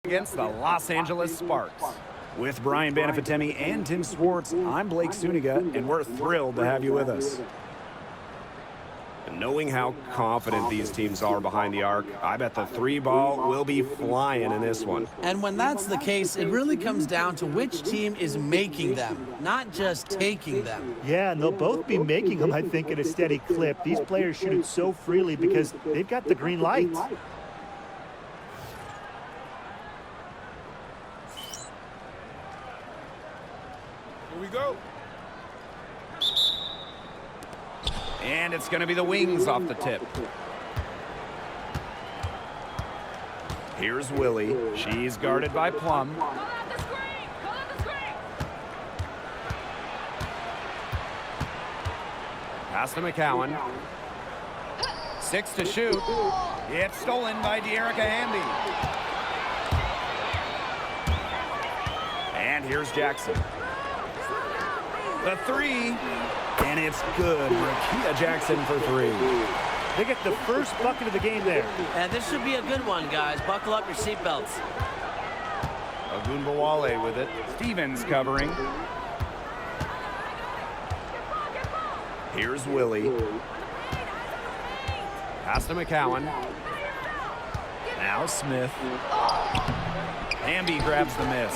against the Los Angeles Sparks. With Brian Banafitemi and Tim Swartz, I'm Blake Suniga, and we're thrilled to have you with us. And knowing how confident these teams are behind the arc, I bet the three ball will be flying in this one. And when that's the case, it really comes down to which team is making them, not just taking them. Yeah, and they'll both be making them, I think, at a steady clip. These players shoot it so freely because they've got the green light. Here we go. And it's going to be the wings off the tip. Here's Willie. She's guarded by Plum. Pass to McCowan. 6 to shoot. It's stolen by De'Erica Hamby. And here's Jackson. The three. And it's good. Rakia Jackson for three. They get the first bucket of the game there. And this should be a good one, guys. Buckle up your seatbelts. Ogunbowale with it. Stevens covering. Here's Willie. Pass to McCowan. Now Smith. Hamby grabs the miss.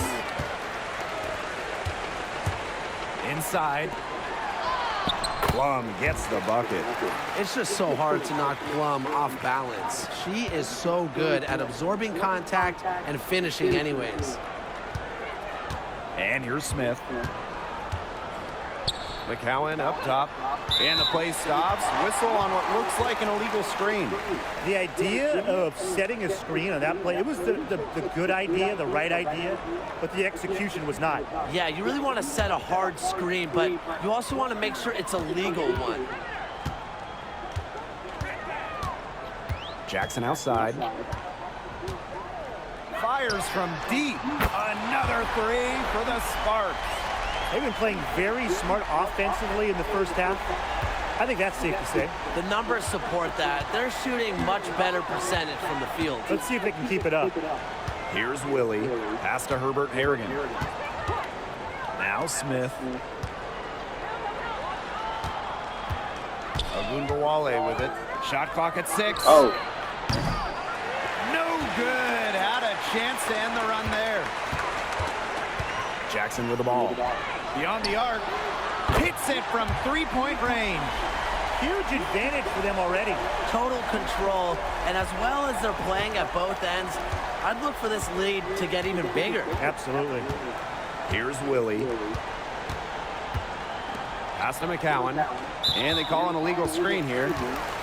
Inside. Plum gets the bucket. It's just so hard to knock Plum off balance. She is so good at absorbing contact and finishing anyways. And here's Smith. McCowan up top. And the play stops. Whistle on what looks like an illegal screen. The idea of setting a screen on that play, it was the good idea, the right idea, but the execution was not. Yeah, you really want to set a hard screen, but you also want to make sure it's a legal one. Jackson outside. Fires from deep. Another three for the Sparks. They've been playing very smart offensively in the first half. I think that's safe to say. The numbers support that. They're shooting much better percentage from the field. Let's see if they can keep it up. Here's Willie. Pass to Herbert Harrigan. Now Smith. Ogunbowale with it. Shot clock at 6. Oh. No good. Had a chance to end the run there. Jackson with the ball. Beyond the arc. Hits it from three-point range. Huge advantage for them already. Total control, and as well as they're playing at both ends, I'd look for this lead to get even bigger. Absolutely. Here's Willie. Pass to McCowan. And they call an illegal screen here.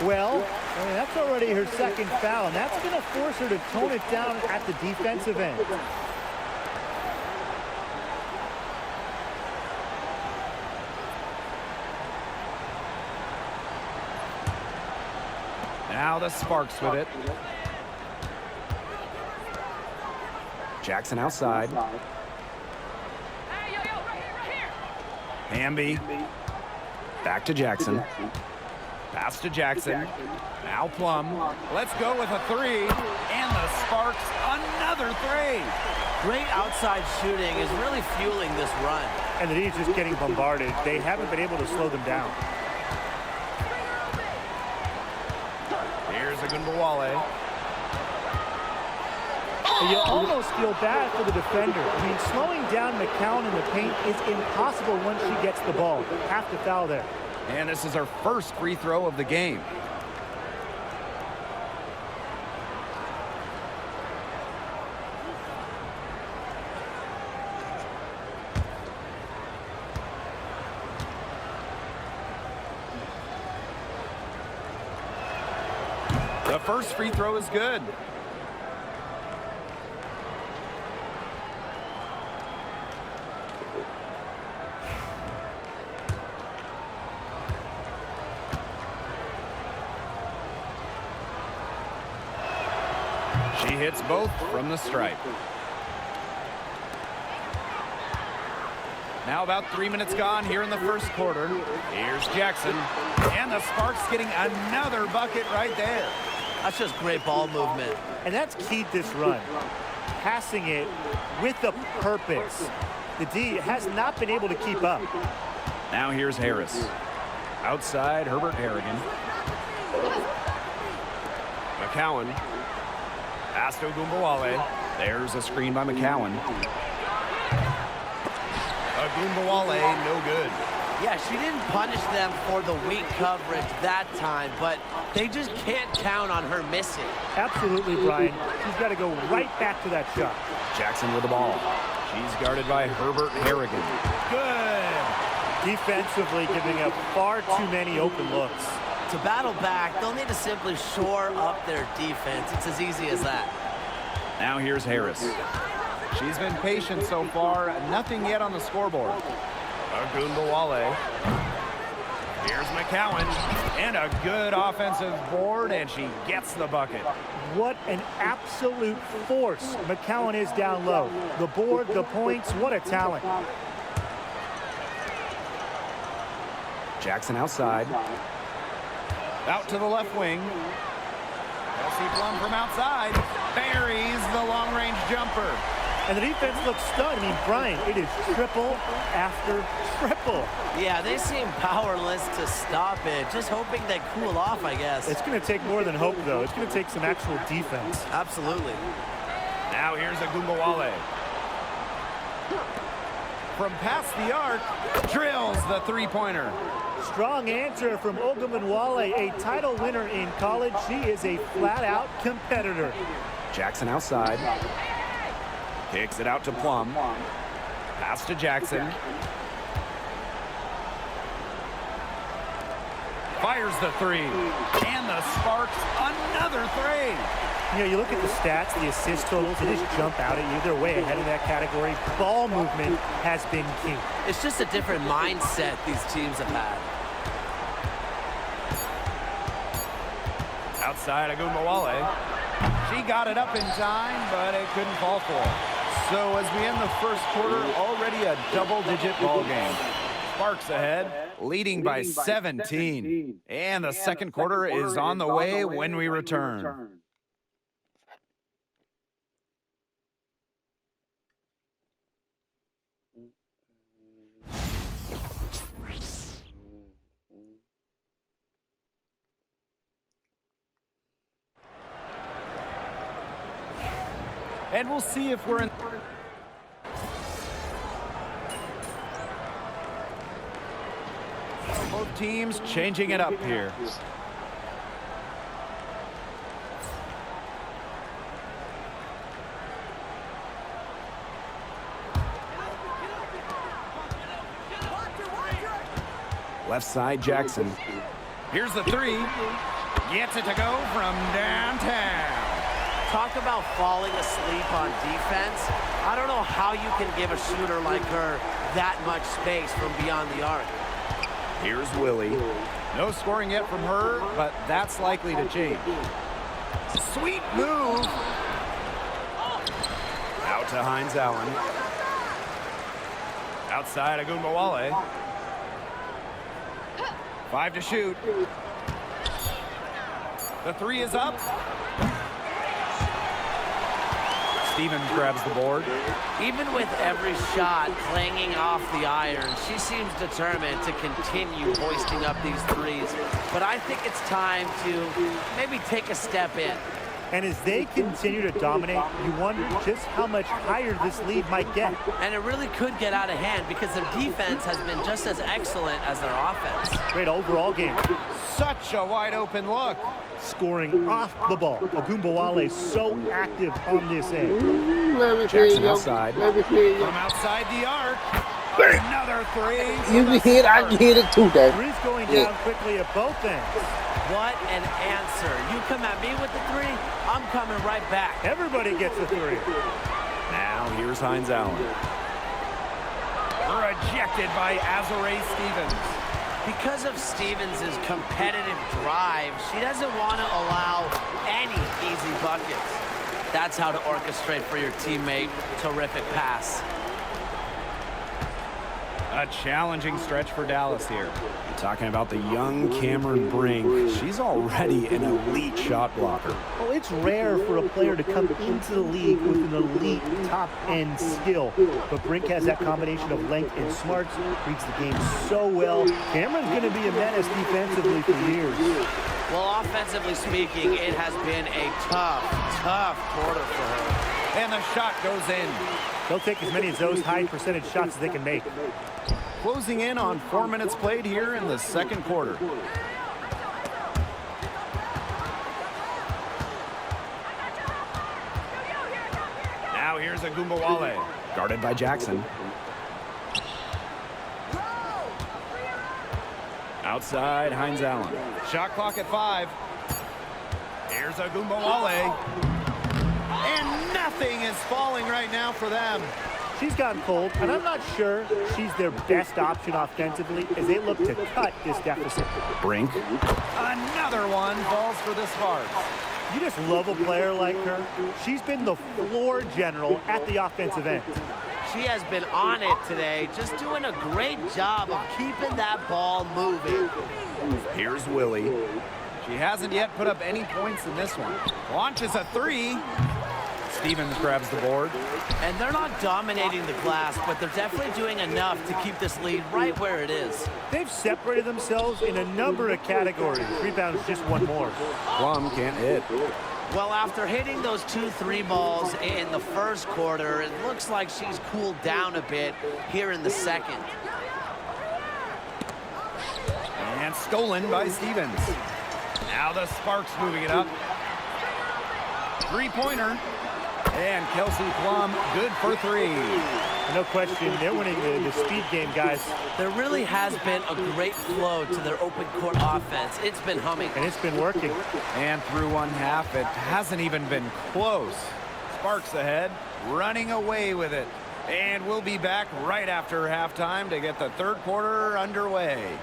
Well, I mean, that's already her second foul, and that's going to force her to tone it down at the defensive end. Now the Sparks with it. Jackson outside. Hamby. Back to Jackson. Pass to Jackson. Now Plum. Let's go with a three. And the Sparks, another three. Great outside shooting is really fueling this run. And the D's just getting bombarded. They haven't been able to slow them down. Here's Ogunbowale. You almost feel bad for the defender. I mean, slowing down McCowan in the paint is impossible once she gets the ball. Have to foul there. And this is her first free throw of the game. The first free throw is good. She hits both from the stripe. Now about 3 minutes gone here in the first quarter. Here's Jackson. And the Sparks getting another bucket right there. That's just great ball movement. And that's keyed this run. passing it with a purpose. The D has not been able to keep up. Now here's Harris. Outside, Herbert Harrigan. McCowan. Pass to Ogunbowale. There's a screen by McCowan. Ogunbowale, no good. Yeah, she didn't punish them for the weak coverage that time, but they just can't count on her missing. Absolutely, Brian. She's got to go right back to that shot. Jackson with the ball. She's guarded by Herbert Harrigan. Good. Defensively giving up far too many open looks. To battle back, they'll need to simply shore up their defense. It's as easy as that. Now here's Harris. She's been patient so far. Nothing yet on the scoreboard. Ogunbowale. Here's McCowan. And a good offensive board, and she gets the bucket. What an absolute force McCowan is down low. The board, the points, what a talent. Jackson outside. Out to the left wing. Kelsey Plum from outside. Buries the long-range jumper. And the defense looks stunned. I mean, Brian, it is triple after triple. Yeah, they seem powerless to stop it. Just hoping they cool off, I guess. It's going to take more than hope, though. It's going to take some actual defense. Absolutely. Now here's Ogunbowale. From past the arc, drills the three-pointer. Strong answer from Ogunbowale, a title winner in college. She is a flat-out competitor. Jackson outside. Kicks it out to Plum. Pass to Jackson. Fires the three. And the Sparks another three. You know, you look at the stats, the assist totals, they just jump out at you. They're way ahead of that category. Ball movement has been key. It's just a different mindset these teams have had. Outside Ogunbowale. She got it up in time, but it couldn't fall for her. So as we end the first quarter, already a double-digit ball game. Sparks ahead, leading by 17. And the second quarter is on the way when we return. And we'll see if we're in. Both teams changing it up here. Left side, Jackson. Here's the three. Gets it to go from downtown. Talk about falling asleep on defense. I don't know how you can give a shooter like her that much space from beyond the arc. Here's Willie. No scoring yet from her, but that's likely to change. Sweet move. Out to Hines Allen. Outside Ogunbowale. 5 to shoot. The three is up. Stevens grabs the board. Even with every shot clanging off the iron, she seems determined to continue hoisting up these threes. But I think it's time to maybe take a step in. And as they continue to dominate, you wonder just how much higher this lead might get. And it really could get out of hand because their defense has been just as excellent as their offense. Great overall game. Such a wide open look. Scoring off the ball. Ogunbowale so active on this end. Jackson outside. From outside the arc. Another three. You can hit, I can hit it too, Dave. Three's going down quickly at both ends. What an answer. You come at me with the three, I'm coming right back. Everybody gets a three. Now here's Hines Allen. Rejected by Azurá Stevens. Because of Stevens' competitive drive, she doesn't want to allow any easy buckets. That's how to orchestrate for your teammate. Terrific pass. A challenging stretch for Dallas here. Talking about the young Cameron Brink, she's already an elite shot blocker. Well, it's rare for a player to come into the league with an elite top-end skill. But Brink has that combination of length and smarts, reads the game so well. Cameron's going to be a menace defensively for years. Well, offensively speaking, it has been a tough quarter for her. And the shot goes in. They'll take as many of those high percentage shots as they can make. Closing in on 4 minutes played here in the second quarter. Now here's Agumbawale. Guarded by Jackson. Outside, Hines Allen. Shot clock at 5. Here's Agumbawale. And nothing is falling right now for them. She's gotten cold, and I'm not sure she's their best option offensively as they look to cut this deficit. Brink. Another one falls for the Sparks. You just love a player like her. She's been the floor general at the offensive end. She has been on it today, just doing a great job of keeping that ball moving. Here's Willie. She hasn't yet put up any points in this one. Launches a 3. Stevens grabs the board. And they're not dominating the glass, but they're definitely doing enough to keep this lead right where it is. They've separated themselves in a number of categories. Rebounds just one more. Plum can't hit. Well, after hitting those 2 3 balls in the first quarter, it looks like she's cooled down a bit here in the second. And stolen by Stevens. Now the Sparks moving it up. 3-pointer. And Kelsey Plum, good for 3. No question, they're winning the speed game, guys. There really has been a great flow to their open court offense. It's been humming. And it's been working. And through one half, it hasn't even been close. Sparks ahead, running away with it. And we'll be back right after halftime to get the third quarter underway.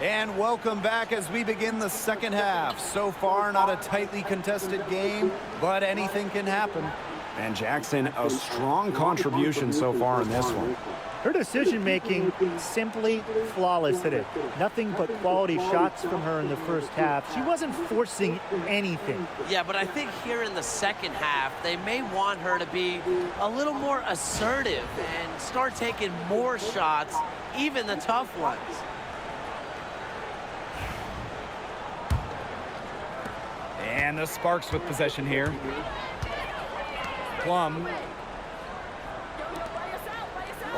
And welcome back as we begin the second half. So far, not a tightly contested game, but anything can happen. And Jackson, a strong contribution so far in this one. Her decision-making simply flawless today. Nothing but quality shots from her in the first half. She wasn't forcing anything. Yeah, but I think here in the second half, they may want her to be a little more assertive and start taking more shots, even the tough ones. And the Sparks with possession here. Plum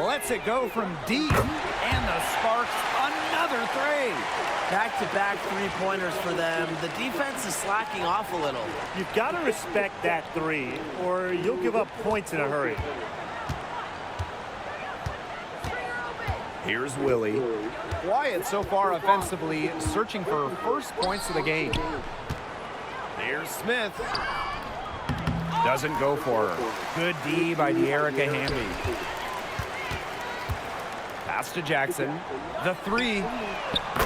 lets it go from deep. And the Sparks, another 3. Back-to-back 3-pointers for them. The defense is slacking off a little. You've got to respect that 3, or you'll give up points in a hurry. Here's Willie. Wyatt so far offensively searching for first points of the game. Here's Smith. Doesn't go for her. Good D by De'Erica Hamby. Pass to Jackson. The 3.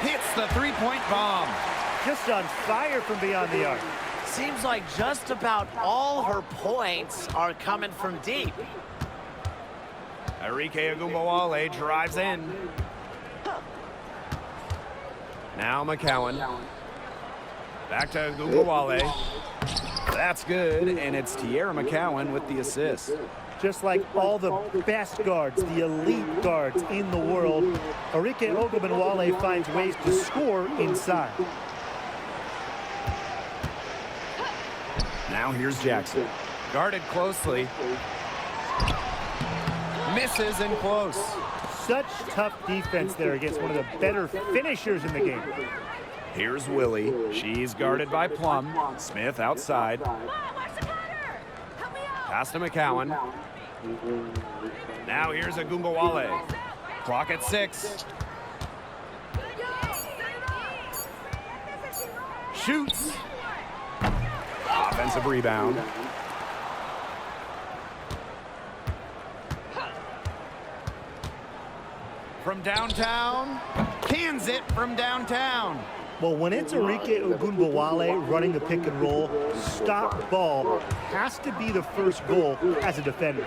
Hits the 3-point bomb. Just on fire from beyond the arc. Seems like just about all her points are coming from deep. Arike Agumbawale drives in. Now McCowan. Back to Agumbawale. That's good, and it's Tierra McCowan with the assist. Just like all the best guards, the elite guards in the world, Arike Ogunbowale finds ways to score inside. Now here's Jackson. Guarded closely. Misses and close. Such tough defense there against one of the better finishers in the game. Here's Willie. She's guarded by Plum. Smith outside. Pass to McCowan. Now here's Agumbawale. Clock at 6. Shoots. Offensive rebound. From downtown. Cans it from downtown. Well, when it's Enrique Ogunbowale running the pick and roll, stop ball has to be the first goal as a defender.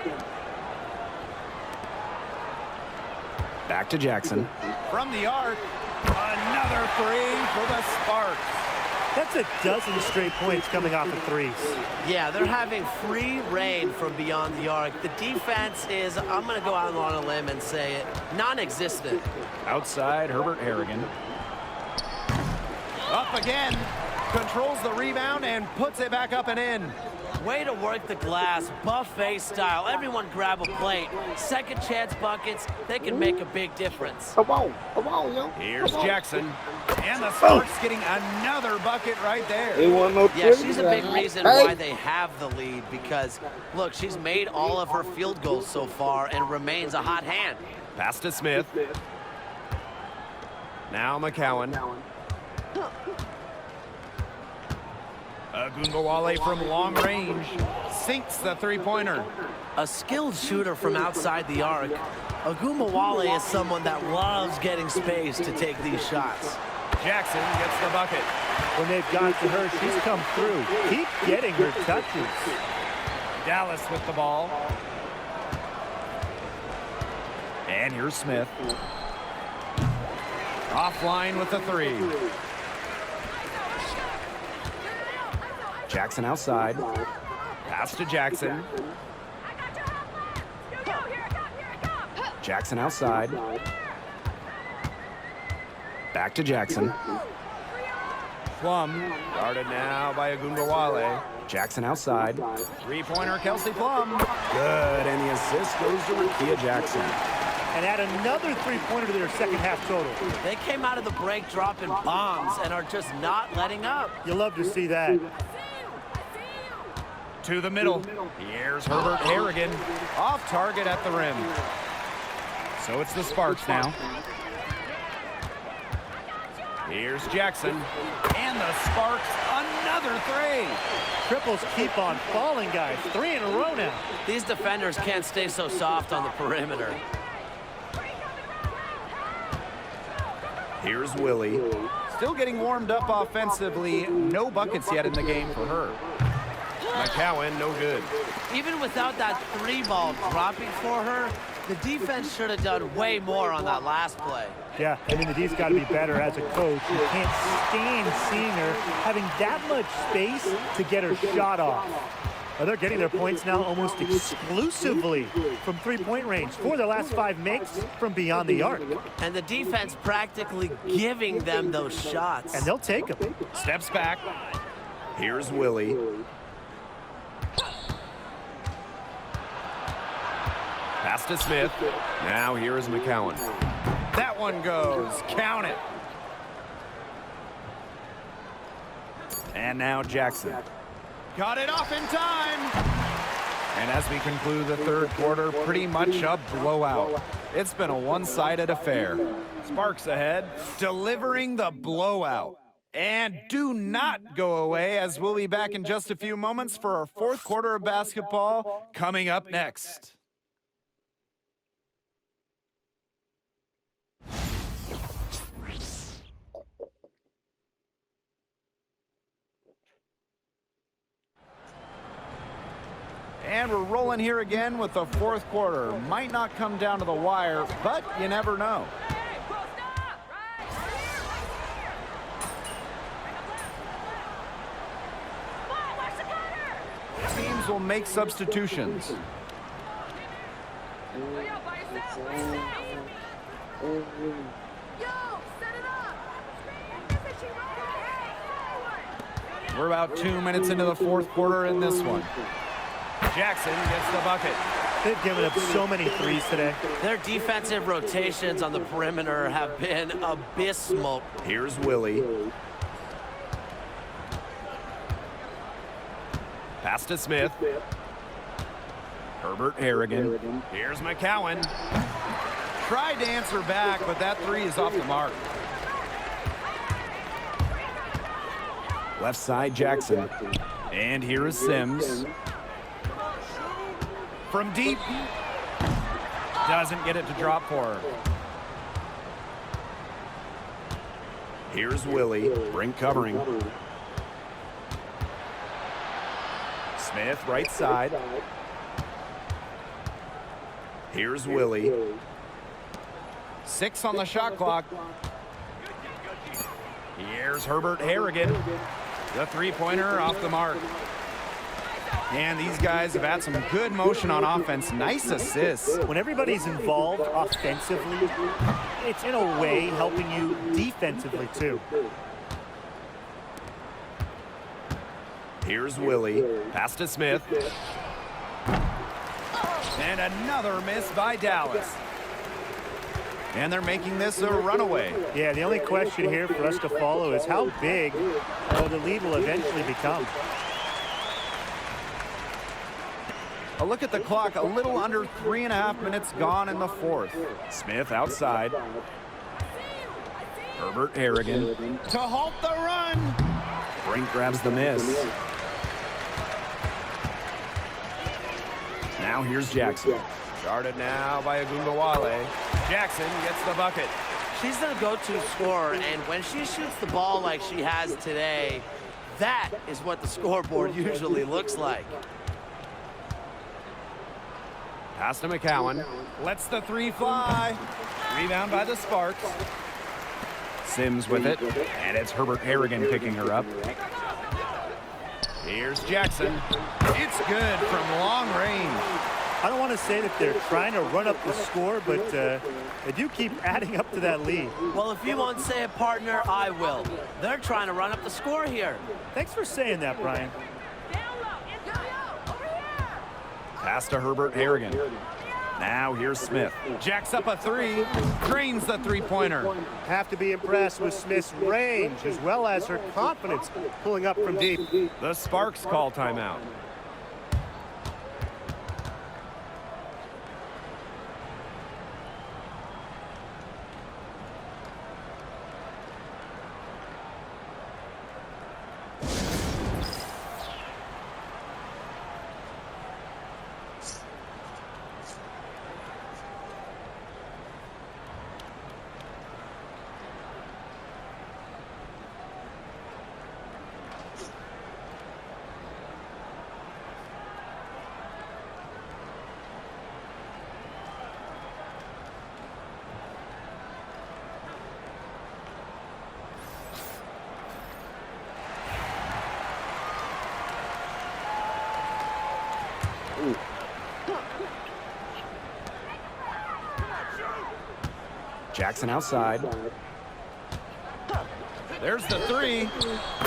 Back to Jackson. From the arc. Another three for the Sparks. That's a dozen straight points coming off of threes. Yeah, they're having free reign from beyond the arc. The defense is, I'm going to go out on a limb and say it, non-existent. Outside, Herbert Harrigan. Up again. Controls the rebound and puts it back up and in. Way to work the glass, buffet style. Everyone grab a plate. Second chance buckets, they can make a big difference. Come on, yo. Here's Jackson. And the Sparks getting another bucket right there. They want no Yeah, trivia. she's a big reason why they have the lead because, look, she's made all of her field goals so far and remains a hot hand. Pass to Smith. Now McCowan. Ogunbowale from long range sinks the three-pointer. A skilled shooter from outside the arc, Ogunbowale is someone that loves getting space to take these shots. Jackson gets the bucket. When they've gone to her, she's come through. Keep getting her touches. Dallas with the ball. And here's Smith. Offline with the three. Jackson outside. Pass to Jackson. Jackson outside. Back to Jackson. Plum guarded now by Ogunbowale. Jackson outside. Three-pointer, Kelsey Plum. Good, and the assist goes to Rakia Jackson. And add another three-pointer to their second half total. They came out of the break dropping bombs and are just not letting up. You love to see that. To the middle. Here's Herbert Harrigan. Off target at the rim. So it's the Sparks now. Here's Jackson. And the Sparks, another three. Triples keep on falling, guys. 3 in a row now. These defenders can't stay so soft on the perimeter. Here's Willie. Still getting warmed up offensively. No buckets yet in the game for her. McCowan, no good. Even without that three ball dropping for her, the defense should have done way more on that last play. Yeah, I mean, the D's got to be better as a coach. You can't stand seeing her having that much space to get her shot off. Well, they're getting their points now almost exclusively from three-point range. 4 of their last 5 makes from beyond the arc. And the defense practically giving them those shots. And they'll take them. Steps back. Here's Willie. Pass to Smith. Now here is McCowan. That one goes. Count it. And now Jackson. Got it off in time. And as we conclude the third quarter, pretty much a blowout. It's been a one-sided affair. Sparks ahead, delivering the blowout. And do not go away, as we'll be back in just a few moments for our fourth quarter of basketball coming up next. And we're rolling here again with the fourth quarter. Might not come down to the wire, but you never know. Teams will make substitutions. We're about 2 minutes into the fourth quarter in this one. Jackson gets the bucket. They've given up so many threes today. Their defensive rotations on the perimeter have been abysmal. Here's Willie. Pass to Smith. Herbert Harrigan. Here's McCowan. Tried to answer back, but that three is off the mark. Left side, Jackson. And here is Sims. From deep. Doesn't get it to drop for her. Here's Willie. Brink covering. Smith, right side. Here's Willie. 6 on the shot clock. Here's Herbert Harrigan. The three-pointer off the mark. And these guys have had some good motion on offense. Nice assists. When everybody's involved offensively, it's in a way helping you defensively too. Here's Willie. Pass to Smith. And another miss by Dallas. And they're making this a runaway. Yeah, the only question here for us to follow is how big the lead will eventually become. A look at the clock, a little under 3.5 minutes gone in the fourth. Smith outside. Herbert Harrigan to halt the run. Brink grabs the miss. Now here's Jackson. Guarded now by Agumbawale. Jackson gets the bucket. She's the go-to scorer, and when she shoots the ball like she has today, that is what the scoreboard usually looks like. Pass to McCowan. Lets the three fly. Rebound by the Sparks. Sims with it. And it's Herbert Harrigan picking her up. Here's Jackson. It's good from long range. I don't want to say that they're trying to run up the score, but they do keep adding up to that lead. Well, if you won't say it, partner, I will. They're trying to run up the score here. Thanks for saying that, Brian. Pass to Herbert Harrigan. Now here's Smith. Jacks up a three. Drains the three-pointer. Have to be impressed with Smith's range as well as her confidence pulling up from deep. The Sparks call timeout. Jackson outside. There's the three.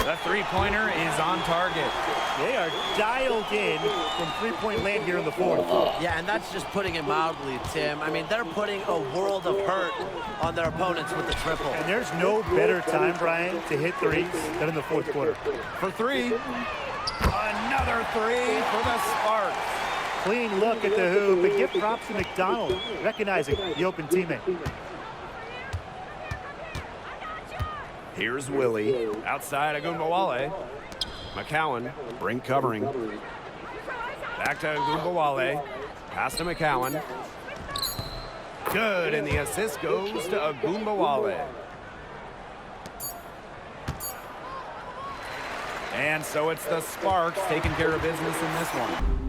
The three-pointer is on target. They are dialed in from three-point land here in the fourth. Yeah, and that's just putting it mildly, Tim. I mean, they're putting a world of hurt on their opponents with the triple. And there's no better time, Brian, to hit threes than in the fourth quarter. For three. Another three for the Sparks. Clean look at the hoop, but give props to McDonald, recognizing the open teammate. Here's Willie. Outside Agumbawale. McCowan. Brink covering. Back to Agumbawale. Pass to McCowan. Good, and the assist goes to Agumbawale. And so it's the Sparks taking care of business in this one.